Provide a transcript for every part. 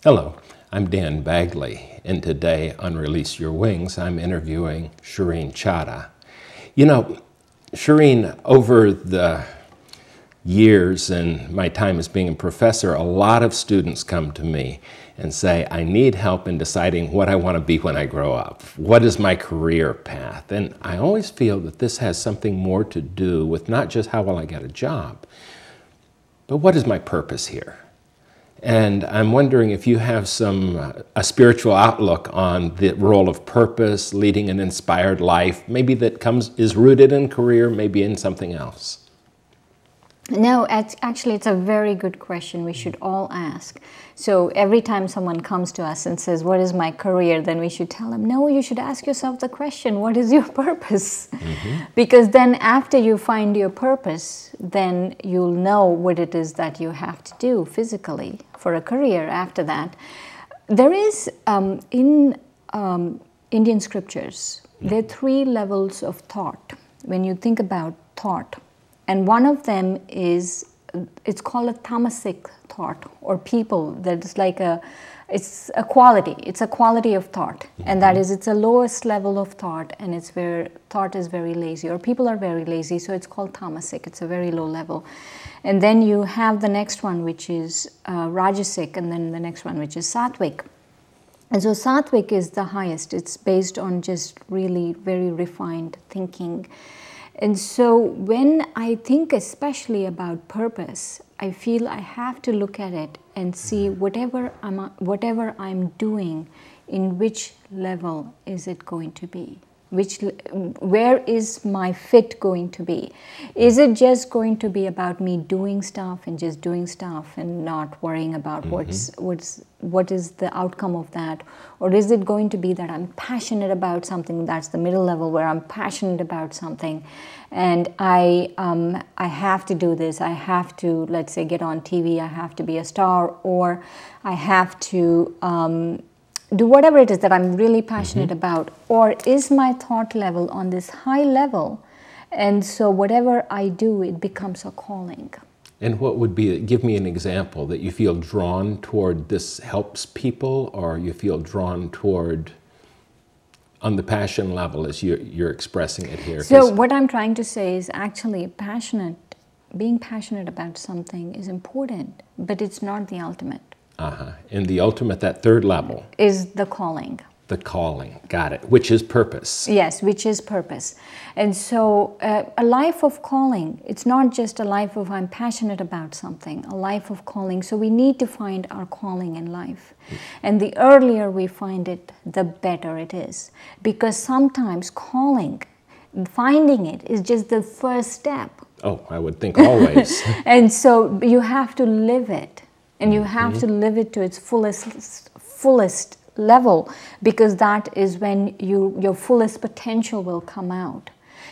Hello, I'm Dan Bagley, and today on Release Your Wings, I'm interviewing Shireen Chada. You know, Shireen, over the years and my time as being a professor, a lot of students come to me and say, I need help in deciding what I want to be when I grow up. What is my career path? And I always feel that this has something more to do with not just how will I get a job, but what is my purpose here? And I'm wondering if you have a spiritual outlook on the role of purpose, leading an inspired life, maybe that is rooted in career, maybe in something else. No, actually, it's a very good question we should all ask. So every time someone comes to us and says, what is my career? Then we should tell them, no, you should ask yourself the question, what is your purpose? Because then after you find your purpose, then you'll know what it is that you have to do physically for a career after that. There is, in Indian scriptures, there are 3 levels of thought when you think about thought. And one of them is, it's called a tamasic thought, or people, that is like it's a quality of thought. And that is, it's a lowest level of thought, and it's where thought is very lazy, or people are very lazy, so it's called tamasic, it's a very low level. And then you have the next one, which is rajasic, and then the next one, which is sattvic. And so sattvic is the highest, it's based on just really very refined thinking. And so when I think especially about purpose, I feel I have to look at it and see whatever I'm doing, in which level is it going to be? Where is my fit going to be? Is it just going to be about me doing stuff and just doing stuff and not worrying about what is the outcome of that? Or is it going to be that I'm passionate about something? That's the middle level, where I'm passionate about something and I have to do this. I have to, let's say, get on TV. I have to be a star, or I have to do whatever it is that I'm really passionate about. Or is my thought level on this high level, and so whatever I do, it becomes a calling. And what would be, give me an example that you feel drawn toward this helps people, or you feel drawn toward on the passion level as you're expressing it here? So what I'm trying to say is actually being passionate about something is important, but it's not the ultimate. And the ultimate, that 3rd level, is the calling. The calling, got it, which is purpose. Yes, which is purpose. And so a life of calling, it's not just a life of I'm passionate about something, a life of calling. So we need to find our calling in life. And the earlier we find it, the better it is. Because sometimes finding it is just the first step. Oh, I would think always. And so you have to live it. And you have to live it to its fullest level, because that is when your fullest potential will come out.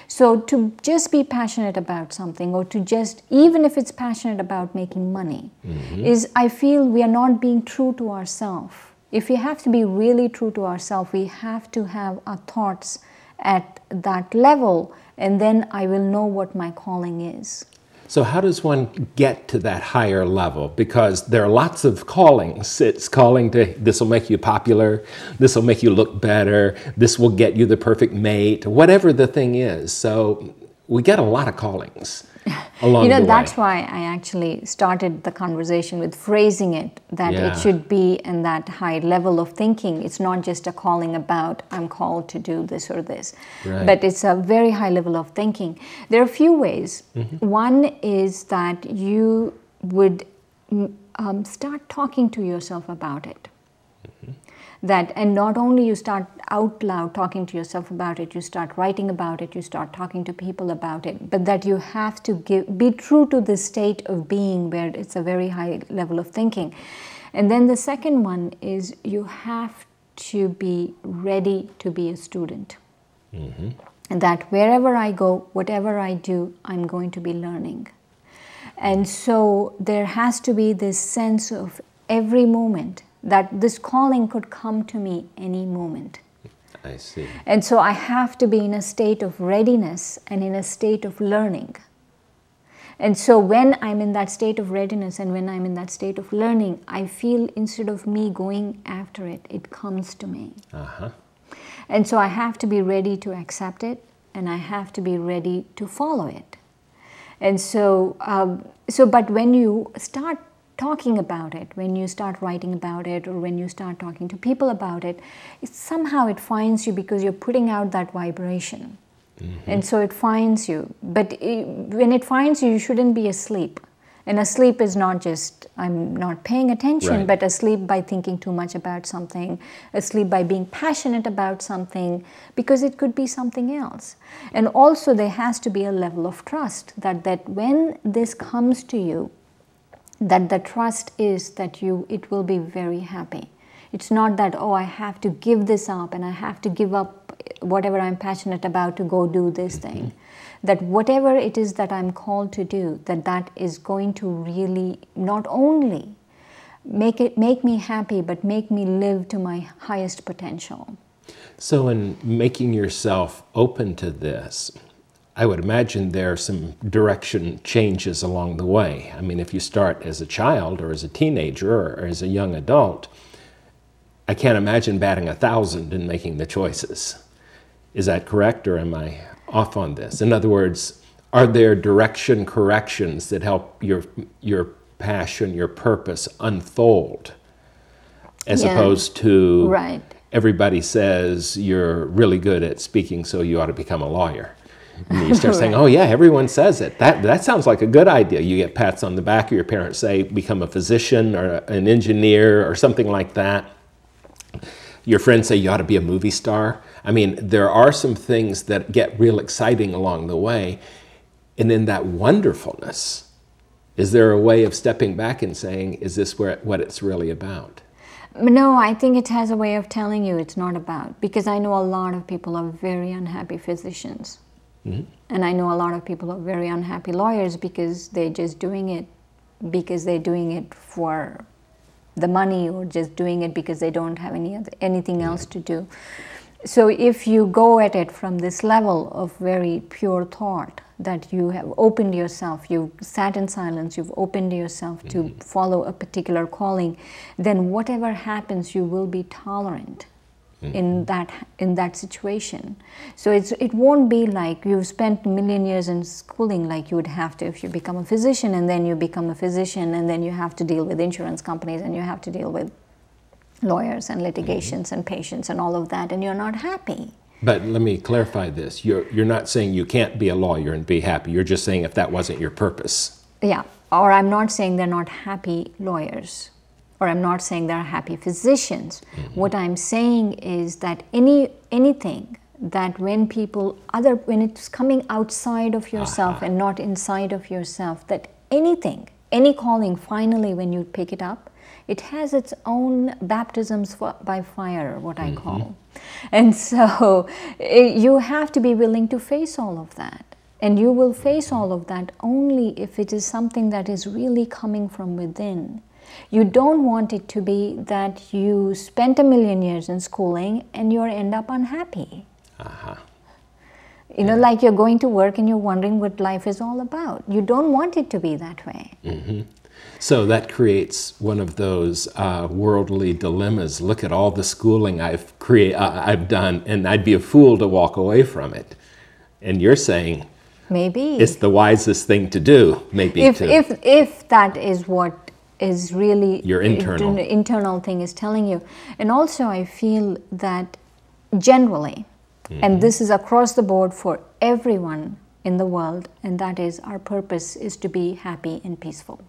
So to just be passionate about something, or to just, even if it's passionate about making money, is, I feel we are not being true to ourselves. If we have to be really true to ourselves, we have to have our thoughts at that level, and then I will know what my calling is. So how does one get to that higher level? Because there are lots of callings. It's calling to, this will make you popular, this will make you look better, this will get you the perfect mate, whatever the thing is. So we get a lot of callings along the way. That's why I actually started the conversation with phrasing it, that it should be in that high level of thinking. It's not just a calling about, I'm called to do this or this, but it's a very high level of thinking. There are a few ways. One is that you would start talking to yourself about it. And not only you start out loud talking to yourself about it, you start writing about it, you start talking to people about it, but that you have to be true to the state of being where it's a very high level of thinking. And then the second one is you have to be ready to be a student. And that wherever I go, whatever I do, I'm going to be learning. And so there has to be this sense of every moment, that this calling could come to me any moment. I see. And so I have to be in a state of readiness and in a state of learning. And so when I'm in that state of readiness and when I'm in that state of learning, I feel instead of me going after it, it comes to me. And so I have to be ready to accept it, and I have to be ready to follow it. And so, but when you start talking about it, when you start writing about it, or when you start talking to people about it, somehow it finds you because you're putting out that vibration. And so it finds you. But when it finds you, you shouldn't be asleep. And asleep is not just, I'm not paying attention, but asleep by thinking too much about something, asleep by being passionate about something, because it could be something else. And also there has to be a level of trust that when this comes to you, that the trust is that it will be very happy. It's not that, oh, I have to give this up and I have to give up whatever I'm passionate about to go do this thing. That whatever it is that I'm called to do, that is going to really not only make me happy, but make me live to my highest potential. So in making yourself open to this, I would imagine there are some direction changes along the way. I mean, if you start as a child or as a teenager or as a young adult, I can't imagine batting 1,000 and making the choices. Is that correct, or am I off on this? In other words, are there direction corrections that help your passion, your purpose unfold, as opposed to everybody says you're really good at speaking, so you ought to become a lawyer? And you start saying, oh yeah, everyone says it. That sounds like a good idea. You get pats on the back, or your parents say, become a physician or an engineer or something like that. Your friends say you ought to be a movie star. I mean, there are some things that get real exciting along the way. And in that wonderfulness, is there a way of stepping back and saying, is this what it's really about? No, I think it has a way of telling you it's not about. Because I know a lot of people are very unhappy physicians. And I know a lot of people are very unhappy lawyers because they're just doing it because they're doing it for the money, or just doing it because they don't have anything else to do. So if you go at it from this level of very pure thought, that you have opened yourself, you've sat in silence, you've opened yourself to follow a particular calling, then whatever happens, you will be tolerant in that situation. So it won't be like you've spent a million years in schooling like you would have to if you become a physician, and then you become a physician, and then you have to deal with insurance companies, and you have to deal with lawyers and litigations and patients and all of that, and you're not happy. But let me clarify this. You're not saying you can't be a lawyer and be happy. You're just saying if that wasn't your purpose. Yeah, or I'm not saying they're not happy lawyers, or I'm not saying they're happy physicians. What I'm saying is that anything that when it's coming outside of yourself and not inside of yourself, that anything, any calling, finally when you pick it up, it has its own baptisms by fire, what I call. And so you have to be willing to face all of that. And you will face all of that only if it is something that is really coming from within. You don't want it to be that you spent 1,000,000 years in schooling and you end up unhappy. You know, like you're going to work and you're wondering what life is all about. You don't want it to be that way. So that creates one of those worldly dilemmas. Look at all the schooling I've done, and I'd be a fool to walk away from it. And you're saying maybe it's the wisest thing to do. Maybe if that is what is really your internal thing is telling you. And also I feel that generally, and this is across the board for everyone in the world, and that is our purpose is to be happy and peaceful.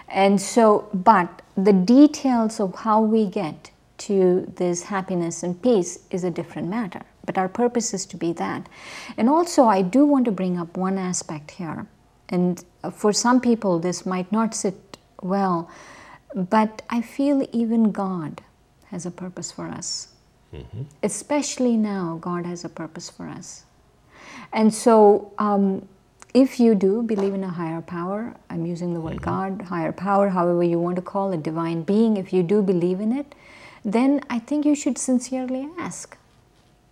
And so, but the details of how we get to this happiness and peace is a different matter. But our purpose is to be that. And also I do want to bring up one aspect here. And for some people this might not sit well, but I feel even God has a purpose for us. Especially now, God has a purpose for us. And so if you do believe in a higher power, I'm using the word God, higher power, however you want to call it, divine being, if you do believe in it, then I think you should sincerely ask.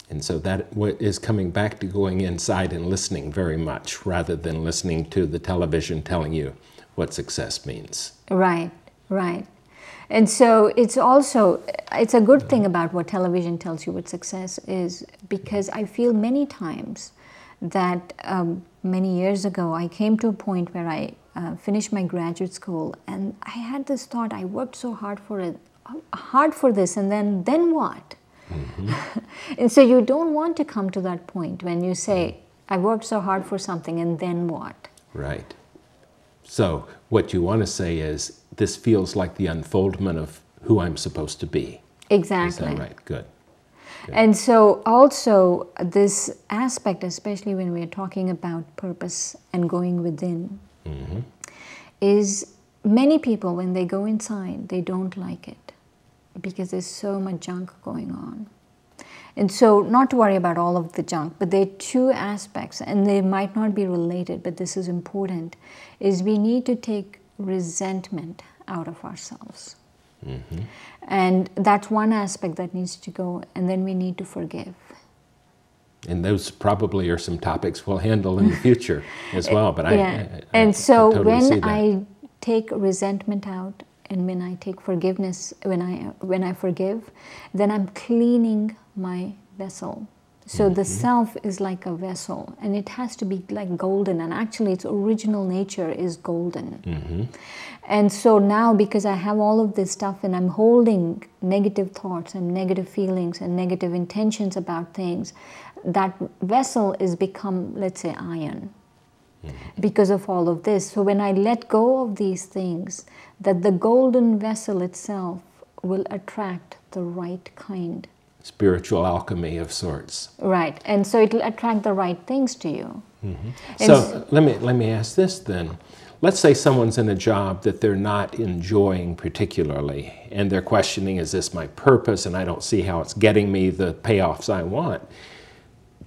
And so that is coming back to going inside and listening very much, rather than listening to the television telling you what success means. Right, right. And so it's a good thing about what television tells you what success is, because I feel many times that many years ago I came to a point where I finished my graduate school, and I had this thought, I worked so hard for it, hard for this, and then what? And so you don't want to come to that point when you say, I worked so hard for something, and then what? Right. So what you want to say is, this feels like the unfoldment of who I'm supposed to be. Exactly. Is that right? Good. Good. And so also this aspect, especially when we're talking about purpose and going within, is many people, when they go inside, they don't like it because there's so much junk going on. And so, not to worry about all of the junk, but there are two aspects, and they might not be related, but this is important, is we need to take resentment out of ourselves. And that's one aspect that needs to go, and then we need to forgive. And those probably are some topics we'll handle in the future as well. But I so totally see when that. I take resentment out, and when I take forgiveness, when I forgive, then I'm cleaning my vessel. So the self is like a vessel, and it has to be like golden, and actually its original nature is golden. And so now, because I have all of this stuff and I'm holding negative thoughts and negative feelings and negative intentions about things, that vessel is become, let's say, iron. Because of all of this. So when I let go of these things, that the golden vessel itself will attract the right kind. Spiritual alchemy of sorts. Right. And so it will attract the right things to you. So let me ask this then. Let's say someone's in a job that they're not enjoying particularly, and they're questioning, is this my purpose, and I don't see how it's getting me the payoffs I want.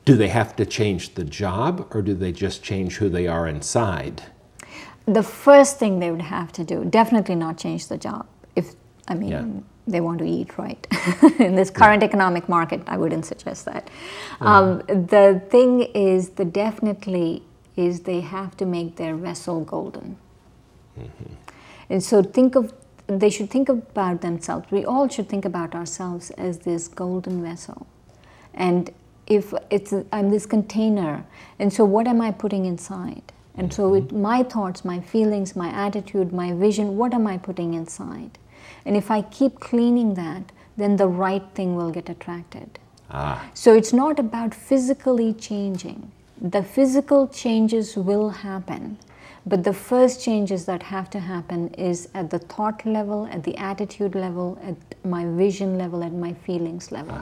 Do they have to change the job, or do they just change who they are inside? The first thing they would have to do, definitely not change the job. If, I mean, they want to eat, right? In this current economic market, I wouldn't suggest that. The thing is, definitely is they have to make their vessel golden. And so they should think about themselves. We all should think about ourselves as this golden vessel. And if I'm this container, and so what am I putting inside? And so with my thoughts, my feelings, my attitude, my vision, what am I putting inside? And if I keep cleaning that, then the right thing will get attracted. So it's not about physically changing. The physical changes will happen, but the first changes that have to happen is at the thought level, at the attitude level, at my vision level, at my feelings level.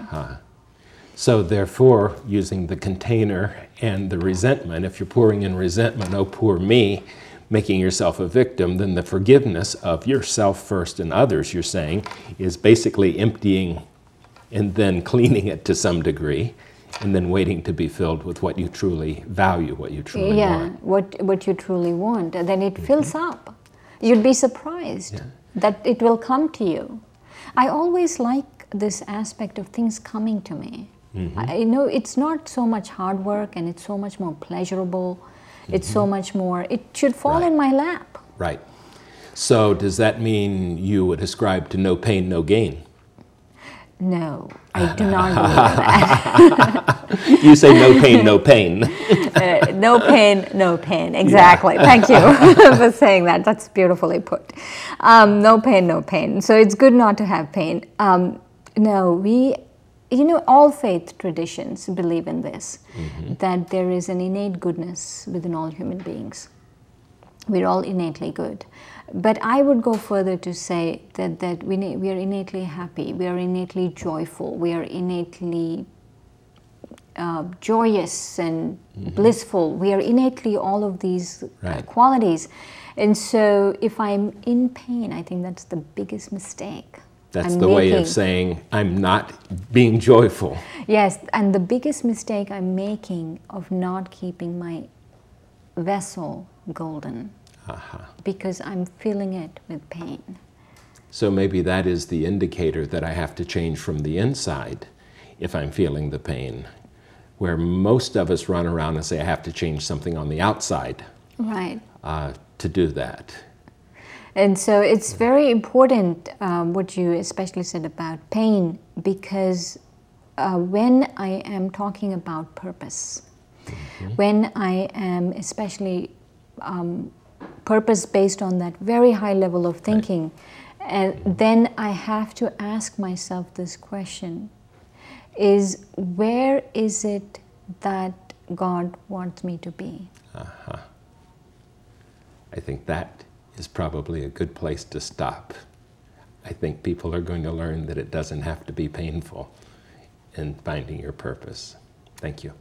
So therefore, using the container and the resentment, if you're pouring in resentment, oh poor me, making yourself a victim, then the forgiveness of yourself first and others, you're saying, is basically emptying and then cleaning it to some degree, and then waiting to be filled with what you truly value, what you truly want. What you truly want. And then it fills up. You'd be surprised that it will come to you. I always like this aspect of things coming to me. I know it's not so much hard work, and it's so much more pleasurable. It's so much more, it should fall in my lap. Right. So does that mean you would ascribe to no pain, no gain? No, I do not believe that. You say no pain, no pain. No pain, no pain. Exactly. Thank you for saying that. That's beautifully put. No pain, no pain. So it's good not to have pain. All faith traditions believe in this, that there is an innate goodness within all human beings. We're all innately good. But I would go further to say that we are innately happy, we are innately joyful, we are innately joyous and blissful. We are innately all of these qualities. And so if I'm in pain, I think that's the biggest mistake. That's the way of saying I'm not being joyful. Yes, and the biggest mistake I'm making of not keeping my vessel golden, because I'm filling it with pain. So maybe that is the indicator that I have to change from the inside, if I'm feeling the pain. Where most of us run around and say, I have to change something on the outside Right. To do that. And so it's very important what you especially said about pain, because when I am talking about purpose, when I am especially purpose based on that very high level of thinking, then I have to ask myself this question, is where is it that God wants me to be? I think that is probably a good place to stop. I think people are going to learn that it doesn't have to be painful in finding your purpose. Thank you.